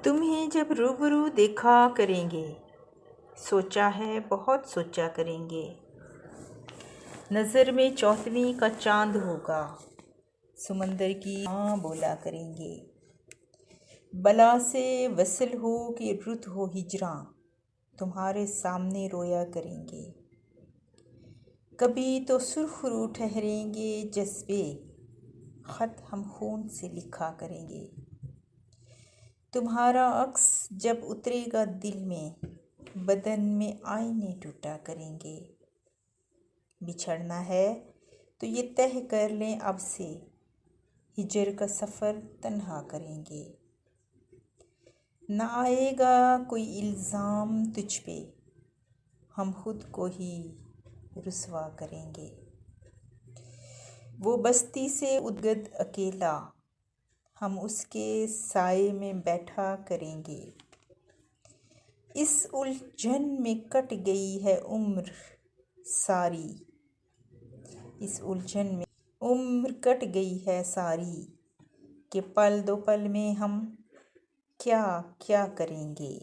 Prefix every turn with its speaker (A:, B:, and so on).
A: तुम्हें जब रूबरू देखा करेंगे, सोचा है बहुत सोचा करेंगे। नज़र में चौथवी का चांद होगा, समंदर की हाँ बोला करेंगे। बला से वसल हो कि रुत हो हिजरा, तुम्हारे सामने रोया करेंगे। कभी तो सुरखरू ठहरेंगे जज्बे, ख़त हम खून से लिखा करेंगे। तुम्हारा अक्स जब उतरेगा दिल में, बदन में आईने टूटा करेंगे। बिछड़ना है तो ये तय कर लें अब से, हिजर का सफ़र तन्हा करेंगे। न आएगा कोई इल्ज़ाम तुझ पे, हम खुद को ही रुसवा करेंगे। वो बस्ती से उद्गत अकेला, हम उसके साए में बैठा करेंगे। इस उलझन में कट गई है उम्र सारी, इस उलझन में उम्र कट गई है सारी, कि पल दो पल में हम क्या क्या करेंगे।